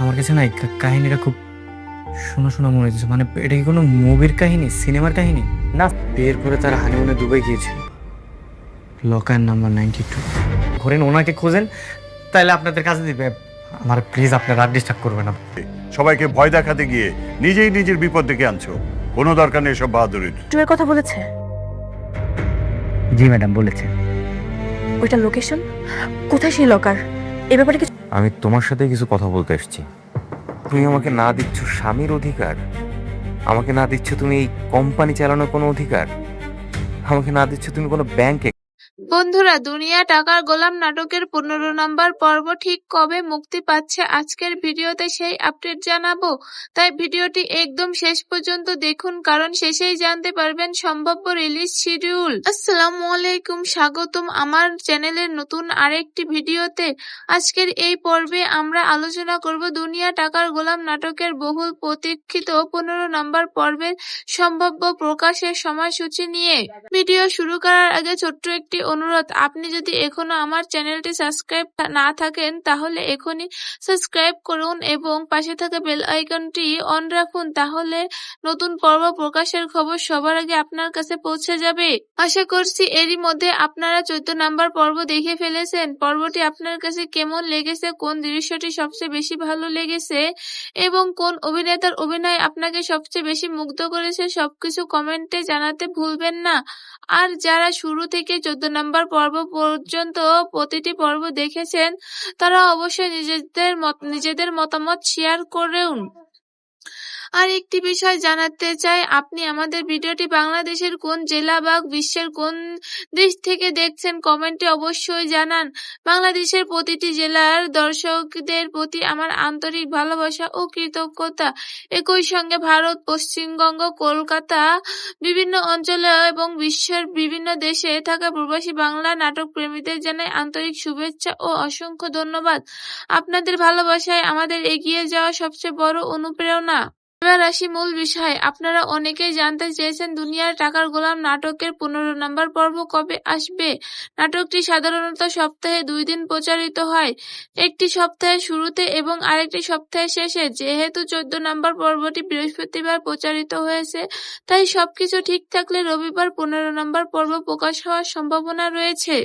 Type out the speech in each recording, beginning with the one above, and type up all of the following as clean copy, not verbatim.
আমার কাছে না এই কাহিনীটা খুব শোনা শোনা মনে হচ্ছে। মানে এটা কি কোনো মুভির কাহিনী, সিনেমার কাহিনী? না, বিয়ের পরে তারা হানিমুনে দুবাই গিয়েছিল। Locker number 92। ঘুরেন, ওনাকে খোঁজেন, তাহলে আপনাদের কাছে দিবে। আমার প্লিজ আপনারা আর ডিস্টার্ব করবেন না। সবাইকে ভয় দেখাতে গিয়ে নিজেই নিজের বিপদ ডেকে আনছো। কোনো দরকার নেই সব বাহাদুরির। ট্যুরের কথা বলেছে? জি ম্যাডাম, বলেছে। ওইটা লোকেশন কোথায়, সেই লকার? এ ব্যাপারে কিছু? আমি তোমার সাথে কিছু কথা বলতে এসেছি। তুমি আমাকে না দিচ্ছ স্বামীর অধিকার, আমাকে না দিচ্ছ তুমি এই কোম্পানি চালানোর কোনো অধিকার, আমাকে না দিচ্ছ তুমি কোনো ব্যাংকে। বন্ধুরা, দুনিয়া টাকার গোলাম নাটকের 15 নম্বর পর্ব ঠিক কবে মুক্তি পাচ্ছে আজকের ভিডিওতে সেই আপডেট জানাবো। তাই ভিডিওটি একদম শেষ পর্যন্ত দেখুন, কারণ শেষেই জানতে পারবেন সম্ভাব্য রিলিজ শিডিউল। আসসালামু আলাইকুম, স্বাগতম আমার চ্যানেলের নতুন আরেকটি ভিডিওতে। আজকের এই পর্বে আমরা আলোচনা করব দুনিয়া টাকার গোলাম নাটকের বহুল প্রতীক্ষিত 15 নম্বর পর্বের সম্ভাব্য প্রকাশের সময়সূচি নিয়ে। ভিডিও শুরু করার আগে ছোট্ট একটি অনুরোধ, আপনি যদি এখনো আমার চ্যানেলটি সাবস্ক্রাইব না থাকেন তাহলে এখনই সাবস্ক্রাইব করুন এবং পাশে থাকা বেল আইকনটি অন রাখুন, তাহলে নতুন পর্ব প্রকাশের খবর সবার আগে আপনার কাছে পৌঁছে যাবে। আশা করছি এরই মধ্যে আপনারা 14 নম্বর পর্ব দেখে ফেলেছেন। পর্বটি আপনার কাছে কেমন লেগেছে, কোন দৃশ্যটি সবচেয়ে বেশি ভালো লেগেছে এবং কোন অভিনেতার অভিনয় আপনাকে সবচেয়ে বেশি মুগ্ধ করেছে, সবকিছু কমেন্টে জানাতে ভুলবেন না। আর যারা শুরু থেকে 14 নম্বর পর্ব পর্যন্ত প্রতিটি পর্ব দেখেছেন তারা অবশ্যই নিজেদের মতামত শেয়ার করুন। আর একটি বিষয় জানাতে চাই, আপনি আমাদের ভিডিওটি বাংলাদেশের কোন জেলা বা বিশ্বের কোন দেশ থেকে দেখছেন কমেন্টে অবশ্যই জানান। বাংলাদেশের প্রতিটি জেলার দর্শকদের প্রতি আমার আন্তরিক ভালোবাসা ও কৃতজ্ঞতা। একই সঙ্গে ভারত, পশ্চিমবঙ্গ, কলকাতা, বিভিন্ন অঞ্চলে এবং বিশ্বের বিভিন্ন দেশে থাকা প্রবাসী বাংলা নাটক প্রেমীদের জানাই আন্তরিক শুভেচ্ছা ও অসংখ্য ধন্যবাদ। আপনাদের ভালোবাসায় আমাদের এগিয়ে যাওয়া সবচেয়ে বড় অনুপ্রেরণা। এবার আসি মূল বিষয়। আপনারা অনেকেই জানতে চেয়েছেন দুনিয়ার টাকার গোলাম নাটকের 15 নম্বর পর্ব কবে আসবে। নাটকটি সাধারণত সপ্তাহে 2 দিন প্রচারিত হয়, একটি সপ্তাহের শুরুতে এবং আরেকটি সপ্তাহের শেষে। যেহেতু 14 নম্বর পর্বটি বৃহস্পতিবার প্রচারিত হয়েছে, তাই সবকিছু ঠিক থাকলে রবিবার 15 নম্বর পর্ব প্রকাশ হওয়ার সম্ভাবনা রয়েছে।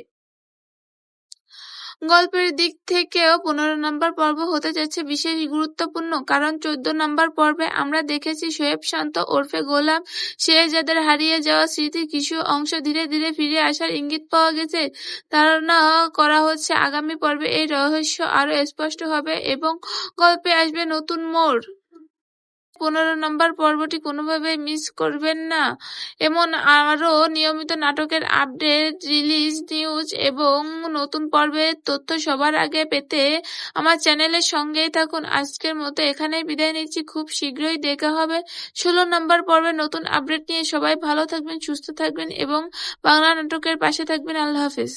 গল্পের দিক থেকেও 15 নম্বর পর্ব হতে যাচ্ছে বিশেষ গুরুত্বপূর্ণ, কারণ 14 নম্বর পর্বে আমরা দেখেছি শোয়েব শান্ত ওরফে গোলাম শেহজাদের হারিয়ে যাওয়া স্মৃতির কিছু অংশ ধীরে ধীরে ফিরে আসার ইঙ্গিত পাওয়া গেছে। ধারণা করা হচ্ছে আগামী পর্বে এই রহস্য আরো স্পষ্ট হবে এবং গল্পে আসবে নতুন মোড়। 15 নম্বর পর্বটি কোনোভাবেই মিস করবেন না। এমন আরও নিয়মিত নাটকের আপডেট, রিলিজ নিউজ এবং নতুন পর্বের তথ্য সবার আগে পেতে আমার চ্যানেলের সঙ্গেই থাকুন। আজকের মতো এখানেই বিদায় নিচ্ছি, খুব শীঘ্রই দেখা হবে 16 নম্বর পর্বের নতুন আপডেট নিয়ে। সবাই ভালো থাকবেন, সুস্থ থাকবেন এবং বাংলা নাটকের পাশে থাকবেন। আল্লাহ হাফেজ।